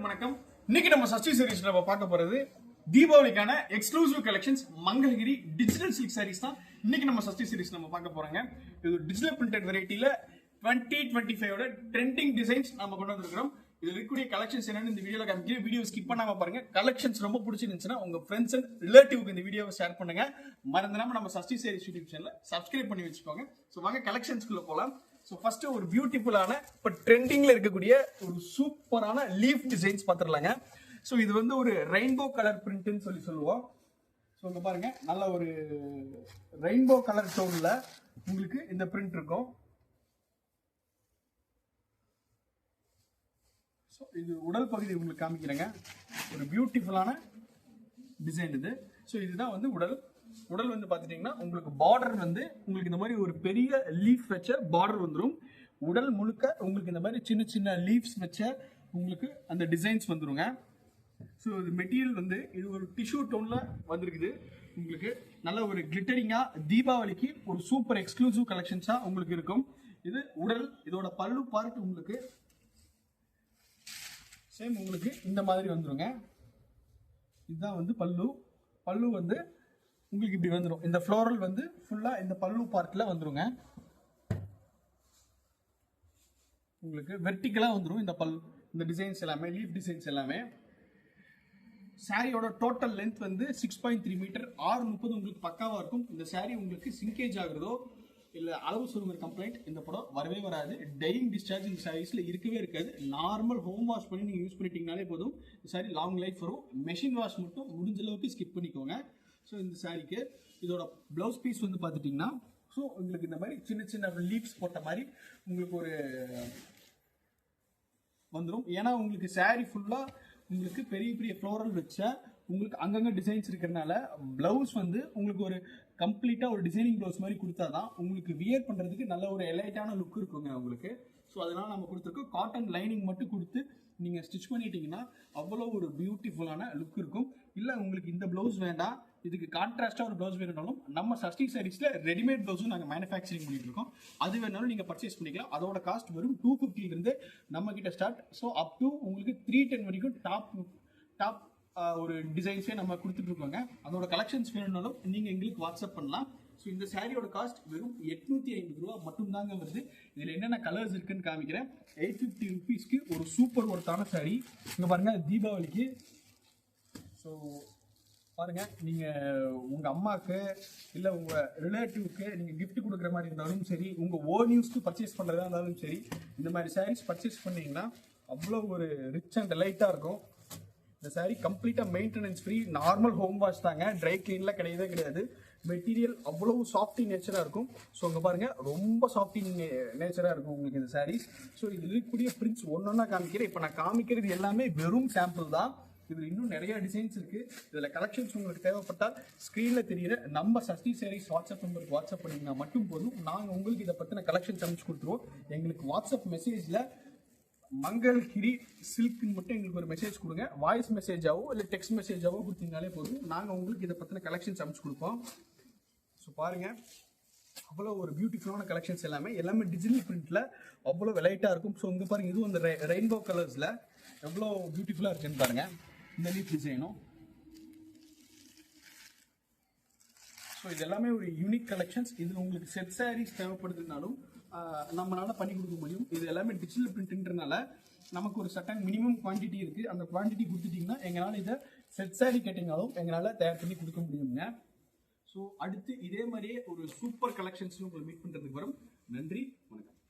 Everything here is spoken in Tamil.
அனைவருக்கும் வணக்கம். இன்னைக்கு நம்ம சஷ்டி சீரிஸ் நம்ம பார்க்க போறது தீபாவளிக்கான exclusive collections Mangalagiri digital silk saris தான். இன்னைக்கு நம்ம சஷ்டி சீரிஸ் நம்ம பார்க்க போறாங்க. இது டிஜிட்டல் பிரிண்டட் வெரைட்டில 2025 ட்ரெண்டிங் டிசைன்ஸ் நம்ம கொண்டு வந்திருக்கிறோம். இதுல இருக்கக்கூடிய கலெக்ஷன்ஸ் என்னன்னு இந்த வீடியோல காமிக்கிறேன். வீடியோ ஸ்கிப் பண்ணாம பாருங்க. கலெக்ஷன்ஸ் ரொம்ப பிடிச்சிருந்துச்சுன்னா உங்க ஃப்ரெண்ட்ஸ் அண்ட் ரிலேட்டிவ்க்கு இந்த வீடியோவை ஷேர் பண்ணுங்க. மறந்துடாம நம்ம சஷ்டி சீரிஸ் யூடியூப் சேனலை சப்ஸ்கிரைப் பண்ணி வச்சுக்கோங்க. ஸோ வாங்க கலெக்ஷன்ஸ்குள்ள போலாம். ஸோ ஃபர்ஸ்ட் ஒரு பியூட்டிஃபுல்லான இப்போ ட்ரெண்டிங்ல இருக்கக்கூடிய ஒரு சூப்பரான லீஃப் டிசைன்ஸ் பார்த்துடலாங்க. ஸோ இது வந்து ஒரு ரெயின்போ கலர் பிரிண்ட்னு சொல்லுவோம். ஸோ இங்க பாருங்க, நல்ல ஒரு ரெயின்போ கலர் டோன்ல உங்களுக்கு இந்த பிரிண்ட் இருக்கும். ஸோ இது உடல் பகுதி உங்களுக்கு காமிக்கிறேங்க. ஒரு பியூட்டிஃபுல்லான டிசைன் இது. ஸோ இதுதான் வந்து உடல் வந்து பார்த்துட்டீங்கன்னா உங்களுக்கு பார்டர் வந்து உங்களுக்கு இந்த மாதிரி ஒரு பெரிய லீஃப் வச்ச பார்டர் வந்துடும். உடல் முழுக்க உங்களுக்கு இந்த மாதிரி சின்ன சின்ன லீவ்ஸ் வச்ச உங்களுக்கு அந்த டிசைன்ஸ் வந்துருங்க. ஸோ இது மெட்டீரியல் வந்து இது ஒரு டிஷ்யூ டோன்ல வந்திருக்குது. உங்களுக்கு நல்ல ஒரு கிளிட்டரிங்கா தீபாவளிக்கு ஒரு சூப்பர் எக்ஸ்க்ளூசிவ் கலெக்ஷன்ஸா உங்களுக்கு இருக்கும். இது உடல், இதோட பல்லு பார்ட் உங்களுக்கு சேம் உங்களுக்கு இந்த மாதிரி வந்துருங்க. இதுதான் வந்து பல்லு வந்து உங்களுக்கு இப்படி வந்துடும். இந்த ஃப்ளோரல் வந்து ஃபுல்லா இந்த பல்லு பார்ட்ல வந்துருங்க. உங்களுக்கு வெர்டிகலா வந்துடும் இந்த டிசைன்ஸ் எல்லாமே, லீஃப் டிசைன்ஸ் எல்லாமே. சாரியோட டோட்டல் லென்த் வந்து 6.3 மீட்டர், 6:30 உங்களுக்கு பக்காவா இருக்கும். இந்த சாரி உங்களுக்கு சிங்கேஜ் ஆகுறதோ இல்ல அளவு சுருங்குற கம்ப்ளைண்ட் இந்த படம் வரவே வராது. டையிங் டிஸ்சார்ஜ் இந்த சாரீஸ்ல இருக்கவே இருக்காது. நார்மல் ஹோம் வாஷ் பண்ணி நீங்க யூஸ் பண்ணிட்டீங்கனாலே போதும். இந்த சாரி லாங் லைஃப் வரும். மெஷின் வாஷ் மட்டும் முடிஞ்ச அளவுக்கு ஸ்கிப் பண்ணிக்கோங்க. ஸோ இந்த சாரிக்கு இதோட பிளவுஸ் பீஸ் வந்து பார்த்துட்டிங்கன்னா ஸோ உங்களுக்கு இந்த மாதிரி சின்ன சின்ன லீவ்ஸ் போட்ட மாதிரி உங்களுக்கு ஒரு வந்துடும். ஏன்னா உங்களுக்கு சாரி ஃபுல்லாக உங்களுக்கு பெரிய பெரிய ஃப்ளோரல் வச்ச உங்களுக்கு அங்கங்கே டிசைன்ஸ் இருக்கிறதுனால பிளவுஸ் வந்து உங்களுக்கு ஒரு கம்ப்ளீட்டாக ஒரு டிசைனிங் பிளவுஸ் மாதிரி கொடுத்தாதான் உங்களுக்கு வியர் பண்ணுறதுக்கு நல்ல ஒரு எலைட்டான லுக் இருக்குங்க உங்களுக்கு. ஸோ அதனால நம்ம கொடுத்துருக்கோம். காட்டன் லைனிங் மட்டும் கொடுத்து நீங்கள் ஸ்டிச் பண்ணிட்டீங்கன்னா அவ்வளோ ஒரு பியூட்டிஃபுல்லான லுக் இருக்கும். இல்லை உங்களுக்கு இந்த ப்ளவுஸ் வேண்டாம், இதுக்கு கான்ட்ராஸ்டாக ஒரு ப்ளவுஸ் வேணும்னாலும் நம்ம சஷ்டி சாரீஸில் ரெடிமேட் ப்ளவுஸும் நாங்கள் மேனுஃபேக்சரிங் பண்ணிட்டு இருக்கோம். அது வேணாலும் நீங்கள் பர்ச்சேஸ் பண்ணிக்கலாம். அதோட காஸ்ட் வரும் 250 நம்ம கிட்ட ஸ்டார்ட். ஸோ அப் டு உங்களுக்கு 310 வரைக்கும் டாப் ஒரு டிசைன்ஸே நம்ம கொடுத்துட்டு இருக்கோங்க. அதோட கலெக்ஷன்ஸ் வேணும்னாலும் நீங்கள் எங்களுக்கு வாட்ஸ்அப் பண்ணலாம். ஸோ இந்த சாரியோட காஸ்ட் வெறும் 850 ரூபா மட்டும்தாங்க வருது. இதில் என்னென்ன கலர்ஸ் இருக்குன்னு காமிக்கிறேன். 850 ருபீஸ்க்கு ஒரு சூப்பர் ஒர்த்தான சாரி. இங்கே பாருங்க, தீபாவளிக்கு ஸோ பாருங்க, நீங்கள் உங்கள் அம்மாவுக்கு இல்லை உங்கள் ரிலேட்டிவ்க்கு நீங்கள் கிஃப்ட் கொடுக்குற மாதிரி இருந்தாலும் சரி, உங்கள் ஓன் யூஸ்க்கு பர்ச்சேஸ் பண்ணுறதா இருந்தாலும் சரி, இந்த மாதிரி சாரீஸ் பர்ச்சேஸ் பண்ணிங்கன்னா அவ்வளோ ஒரு ரிச் அண்ட் லைட்டாக இருக்கும். இந்த சாரீ கம்ப்ளீட்டாக maintenance free, normal home wash தாங்க, ட்ரை கிளீன்லாம் கிடையாது. மெட்டீரியல் அவ்வளவு சாஃப்டி நேச்சராக இருக்கும். ஸோ அங்கே பாருங்கள், ரொம்ப சாஃப்டி நேச்சராக இருக்கும் உங்களுக்கு இந்த சாரீஸ். ஸோ இதில் இருக்கக்கூடிய பிரிண்ட்ஸ் ஒன்றொன்னா காமிக்கிறேன். இப்போ நான் காமிக்கிறது எல்லாமே வெறும் சாம்பிள் தான். இதில் இன்னும் நிறைய டிசைன்ஸ் இருக்குது. இதில் கலெக்ஷன்ஸ் உங்களுக்கு தேவைப்பட்டால் ஸ்க்ரீனில் தெரியுற நம்ம சஷ்டி சாரீஸ் வாட்ஸ்அப் நம்பருக்கு வாட்ஸ்அப் பண்ணிங்கன்னா மட்டும் போதும். நாங்கள் உங்களுக்கு இதை பற்றின கலெக்ஷன்ஸ் அனுப்பிச்சு கொடுத்துருவோம். எங்களுக்கு வாட்ஸ்அப் மெசேஜில் மங்கள்கிரி சில்க்னு மட்டும் எங்களுக்கு ஒரு மெசேஜ் கொடுங்க. வாய்ஸ் மெசேஜாவோ இல்லை டெக்ஸ்ட் மெசேஜாவோ கொடுத்தீங்கனாலே போதும். நாங்கள் உங்களுக்கு இதை பற்றின கலெக்ஷன்ஸ் அனுப்பிச்சு கொடுப்போம். ஸோ பாருங்கள், அவ்வளோ ஒரு பியூட்டிஃபுல்லான கலெக்ஷன்ஸ் எல்லாமே டிஜிட்டல் பிரிண்ட்டில் அவ்வளோ வெலைட்டாக இருக்கும். ஸோ இங்கே பாருங்கள், இதுவும் அந்த ரெயின்போ கலர்ஸில் எவ்வளோ பியூட்டிஃபுல்லாக இருக்குன்னு பாருங்கள். இந்த லீஃப் டிசைனும் ஸோ இது எல்லாமே ஒரு யூனிக் கலெக்ஷன்ஸ். இதில் உங்களுக்கு செட் சாரீஸ் தேவைப்படுதுனாலும் நம்மளால பண்ணி கொடுக்க முடியும். இது எல்லாமே டிஜிட்டல் பிரிண்ட்ன்றனால நமக்கு ஒரு சட்டன் மினிமம் குவான்டிட்டி இருக்குது. அந்த குவான்டிட்டி கொடுத்துட்டிங்கன்னா எங்களால் இதை செட் சாரீ கேட்டிங்கனாலும் எங்களால் தயார் பண்ணி கொடுக்க முடியுங்க. ஸோ அடுத்து இதே மாதிரியே ஒரு சூப்பர் கலெக்ஷன்ஸ் உங்களை மீட் பண்ணுறதுக்கு வரும். நன்றி, வணக்கம்.